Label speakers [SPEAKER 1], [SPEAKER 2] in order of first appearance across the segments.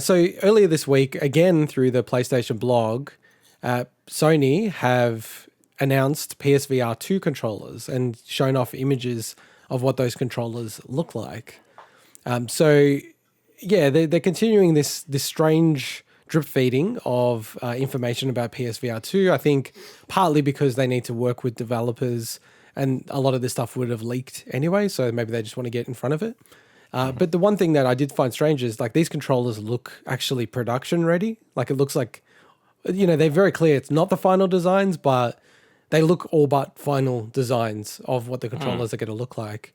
[SPEAKER 1] So earlier this week, again through the PlayStation blog, Sony have announced PSVR2 controllers and shown off images of what those controllers look like. So yeah, they're continuing this strange drip feeding of information about PSVR2. I think partly because they need to work with developers, and a lot of this stuff would have leaked anyway, so maybe they just want to get in front of it. But the one thing that I did find strange is like these controllers look actually production ready. Like it looks like, they're very clear it's not the final designs, but they look all but final designs of what the controllers are going to look like.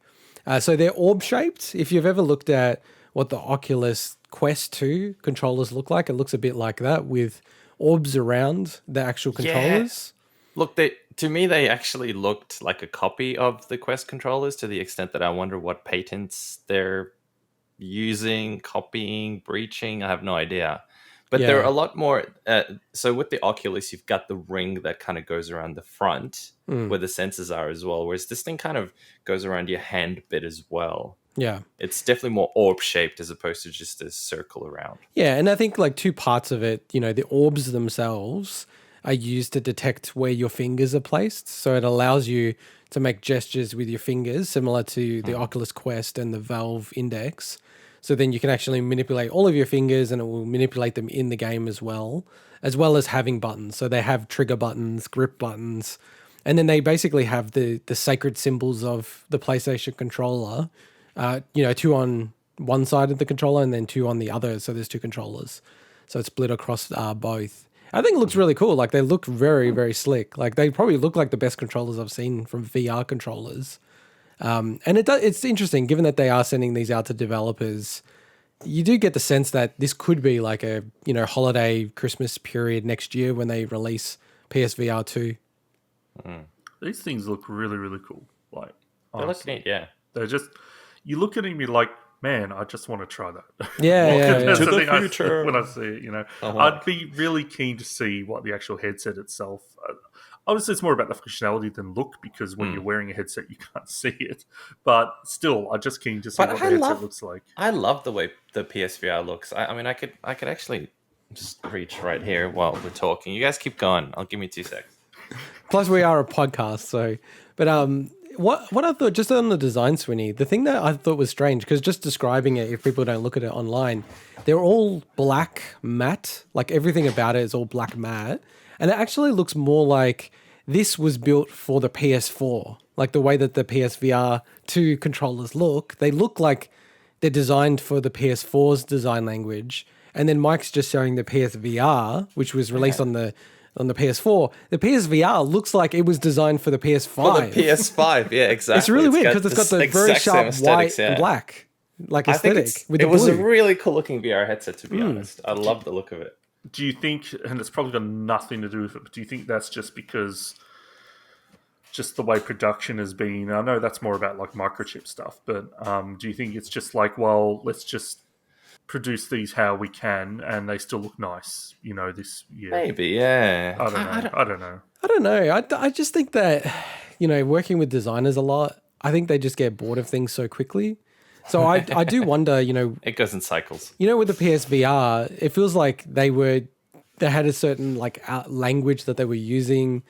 [SPEAKER 1] So they're orb-shaped. If you've ever looked at what the Oculus Quest 2 controllers look like, it looks a bit like that with orbs around the actual controllers.
[SPEAKER 2] Look, to me, they actually looked like a copy of the Quest controllers to the extent that I wonder what patents they're using, copying, breaching. I have no idea. But they're a lot more... so with the Oculus, you've got the ring that kind of goes around the front where the sensors are as well, whereas this thing kind of goes around your hand bit as well.
[SPEAKER 1] Yeah.
[SPEAKER 2] It's definitely more orb-shaped as opposed to just a circle around.
[SPEAKER 1] Yeah, and I think like two parts of it, the orbs themselves are used to detect where your fingers are placed. So it allows you to make gestures with your fingers, similar to the Oculus Quest and the Valve Index. So then you can actually manipulate all of your fingers and it will manipulate them in the game as well as having buttons. So they have trigger buttons, grip buttons, and then they basically have the sacred symbols of the PlayStation controller, two on one side of the controller and then two on the other. So there's two controllers. So it's split across both. I think it looks really cool. Like they look very, very slick. Like they probably look like the best controllers I've seen from VR controllers. And it's interesting, given that they are sending these out to developers, you do get the sense that this could be like a, holiday Christmas period next year when they release PSVR 2.
[SPEAKER 3] These things look really, really cool. Like,
[SPEAKER 2] They look neat, yeah.
[SPEAKER 3] They're just, you look at him, you're like, man, I just want to try that.
[SPEAKER 1] Yeah.
[SPEAKER 3] That's
[SPEAKER 2] To
[SPEAKER 3] the
[SPEAKER 2] the
[SPEAKER 3] thing
[SPEAKER 2] future.
[SPEAKER 3] when I see it, I'd be really keen to see what the actual headset itself. Obviously, it's more about the functionality than look, because when you're wearing a headset, you can't see it. But still, I'm just keen to see what the headset looks like.
[SPEAKER 2] I love the way the PSVR looks. I mean, I could actually just reach right here while we're talking. You guys keep going. I'll give me 2 seconds.
[SPEAKER 1] Plus, we are a podcast, so. But what I thought, just on the design, Swinny, the thing that I thought was strange, because just describing it, if people don't look at it online, they're all black matte. Like everything about it is all black matte. And it actually looks more like this was built for the PS4. Like the way that the PSVR 2 controllers look, they look like they're designed for the PS4's design language. And then Mike's just showing the PSVR, which was released on the PS4. The PSVR looks like it was designed for the PS5.
[SPEAKER 2] For the PS5, yeah, exactly.
[SPEAKER 1] It's really weird because it's got the very sharp white and black aesthetic.
[SPEAKER 2] It was a really cool looking VR headset, to be honest. I love the look of it.
[SPEAKER 3] Do you think, and it's probably got nothing to do with it, but do you think that's just because just the way production has been? I know that's more about like microchip stuff, but do you think it's just like, well, let's just produce these how we can and they still look nice, this year?
[SPEAKER 2] Maybe, yeah.
[SPEAKER 3] I don't know.
[SPEAKER 1] I just think that, working with designers a lot, I think they just get bored of things so quickly. So I do wonder,
[SPEAKER 2] It goes in cycles.
[SPEAKER 1] With the PSVR, it feels like they had a certain language that they were using.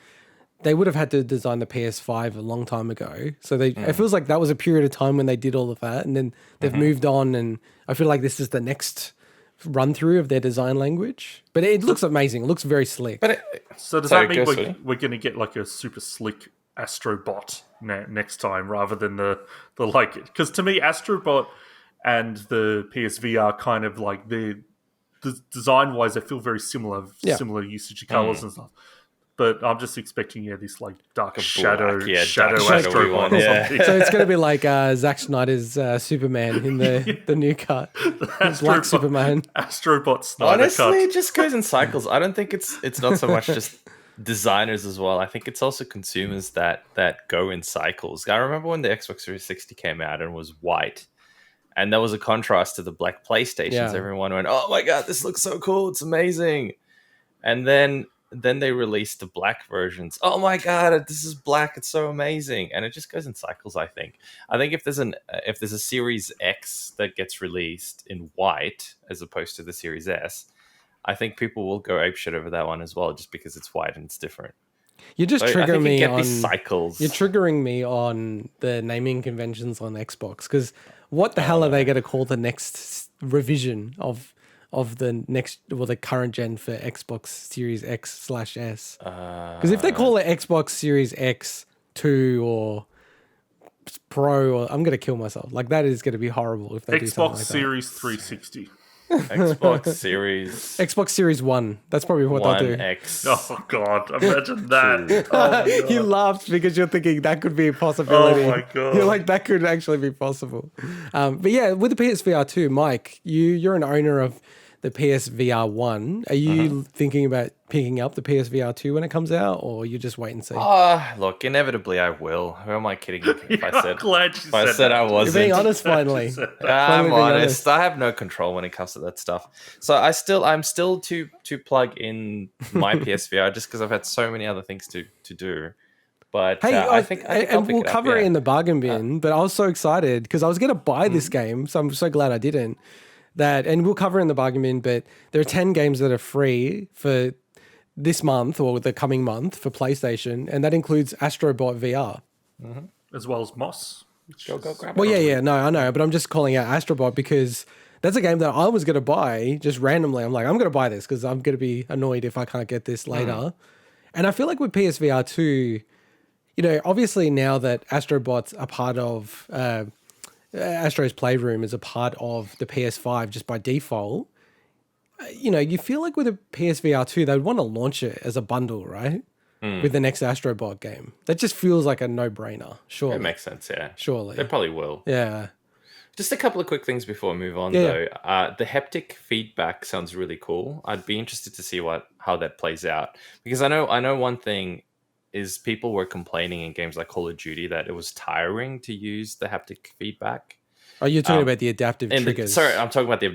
[SPEAKER 1] They would have had to design the PS5 a long time ago. So it feels like that was a period of time when they did all of that, and then they've moved on, and I feel like this is the next run through of their design language. But it looks amazing. It looks very slick.
[SPEAKER 3] So does that mean we're going to get like a super slick Astrobot next time rather than the because to me Astrobot and the PSVR kind of like the design wise they feel very similar usage of colors and stuff, but I'm just expecting this like dark shadow Astrobot or something.
[SPEAKER 1] So it's going to be like Zack Snyder's Superman in the new cut. Black Superman.
[SPEAKER 3] Astrobot Snyder
[SPEAKER 2] Honestly,
[SPEAKER 3] cut.
[SPEAKER 2] it just goes in cycles. I don't think it's not so much just designers as well. I think it's also consumers that go in cycles. I remember when the Xbox 360 came out and was white, and there was a contrast to the black PlayStations. Everyone went, "Oh my god, this looks so cool! It's amazing!" And then then they released the black versions. Oh my god, this is black! It's so amazing, and it just goes in cycles. I think if there's a Series X that gets released in white as opposed to the Series S, I think people will go apeshit over that one as well, just because it's white and it's different.
[SPEAKER 1] You just trigger me on
[SPEAKER 2] these cycles.
[SPEAKER 1] You're triggering me on the naming conventions on Xbox, because what the hell are they going to call the next revision of the current gen for Xbox Series X/S? Because if they call it Xbox Series X2 or Pro, or I'm going to kill myself. Like, that is going to be horrible if they do something like that.
[SPEAKER 3] Xbox Series 360.
[SPEAKER 2] Xbox Series
[SPEAKER 1] 1. That's probably what they'll do.
[SPEAKER 2] X.
[SPEAKER 3] Oh god, imagine that. Oh,
[SPEAKER 1] you laughed because you're thinking that could be a possibility.
[SPEAKER 3] Oh my god.
[SPEAKER 1] You're like, that could actually be possible. But yeah, with the PSVR2, Mike, you're an owner of the PSVR1. Are you thinking about picking up the PSVR2 when it comes out, or you just wait and see?
[SPEAKER 2] Look, inevitably I will. Who am I kidding? If I said I wasn't.
[SPEAKER 1] You're being honest finally.
[SPEAKER 2] I'm honest. I have no control when it comes to that stuff. So I'm still to plug in my PSVR just because I've had so many other things to do. But
[SPEAKER 1] hey,
[SPEAKER 2] I think
[SPEAKER 1] we'll cover it in the bargain bin. But I was so excited because I was going to buy this game, so I'm so glad I didn't. And we'll cover it in the bargain bin. But there are 10 games that are free for this month or the coming month for PlayStation, and that includes Astrobot VR.
[SPEAKER 3] As well as Moss.
[SPEAKER 2] Go grab it.
[SPEAKER 1] Well, yeah, no, I know, but I'm just calling out Astrobot because that's a game that I was going to buy just randomly. I'm like, I'm going to buy this because I'm going to be annoyed if I can't get this later. And I feel like with PSVR 2, obviously now that Astrobot's a part of Astro's Playroom is a part of the PS5 just by default, you feel like with a PSVR 2, they'd want to launch it as a bundle, right? With the next Astrobot game. That just feels like a no-brainer, surely.
[SPEAKER 2] It makes sense, yeah.
[SPEAKER 1] Surely.
[SPEAKER 2] They probably will.
[SPEAKER 1] Yeah.
[SPEAKER 2] Just a couple of quick things before we move on, though. The haptic feedback sounds really cool. I'd be interested to see how that plays out. Because I know one thing is people were complaining in games like Call of Duty that it was tiring to use the haptic feedback.
[SPEAKER 1] Oh, you're talking about the adaptive triggers.
[SPEAKER 2] I'm talking about the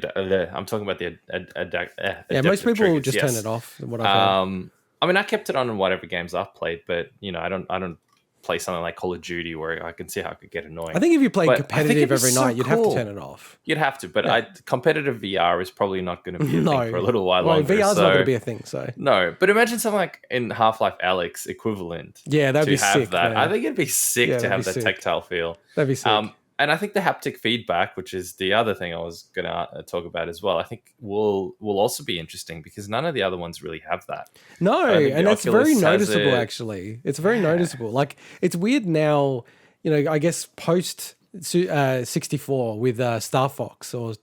[SPEAKER 1] yeah, most people
[SPEAKER 2] triggers,
[SPEAKER 1] just turn it off. What I've heard.
[SPEAKER 2] I mean, I kept it on in whatever games I've played, but I don't play something like Call of Duty where I can see how it could get annoying.
[SPEAKER 1] I think if you play competitive every night, you'd have to turn it off.
[SPEAKER 2] You'd have to, but competitive VR is probably not going to be a thing for a little while longer.
[SPEAKER 1] VR's not going to be a thing, so.
[SPEAKER 2] No, but imagine something like in Half-Life Alyx equivalent.
[SPEAKER 1] Yeah, that'd be sick.
[SPEAKER 2] That. I think it'd be sick to have that tactile feel.
[SPEAKER 1] That'd be sick.
[SPEAKER 2] And I think the haptic feedback, which is the other thing I was going to talk about as well, I think will also be interesting because none of the other ones really have that.
[SPEAKER 1] No, and it's very noticeable, actually. It's very noticeable. Like, it's weird now, I guess post 64 with Star Fox or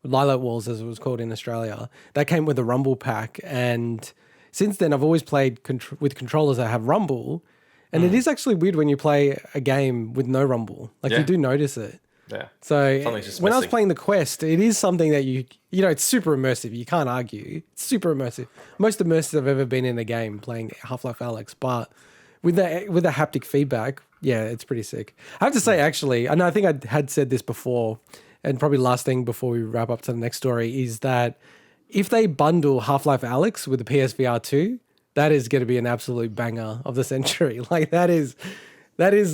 [SPEAKER 1] Lilac Walls, as it was called in Australia, that came with a rumble pack. And since then, I've always played with controllers that have rumble. And it is actually weird when you play a game with no rumble. Like, you do notice it.
[SPEAKER 2] Yeah.
[SPEAKER 1] So when I was playing the Quest, it is something that it's super immersive. You can't argue. It's super immersive. Most immersive I've ever been in a game playing Half-Life Alyx. But with the haptic feedback, yeah, it's pretty sick. I have to say, actually, and I think I had said this before, and probably last thing before we wrap up to the next story, is that if they bundle Half-Life Alyx with the PSVR 2, that is going to be an absolute banger of the century. Like, that is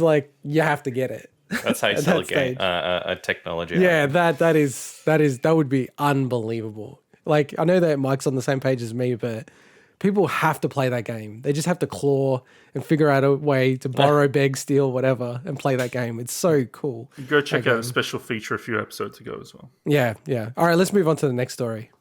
[SPEAKER 1] like, you have to get it.
[SPEAKER 2] That's how you sell a technology.
[SPEAKER 1] Yeah, that would be unbelievable. Like, I know that Mike's on the same page as me, but people have to play that game. They just have to claw and figure out a way to borrow, beg, steal, whatever, and play that game. It's so cool.
[SPEAKER 3] Go check out a special feature a few episodes ago as well.
[SPEAKER 1] Yeah. All right, let's move on to the next story.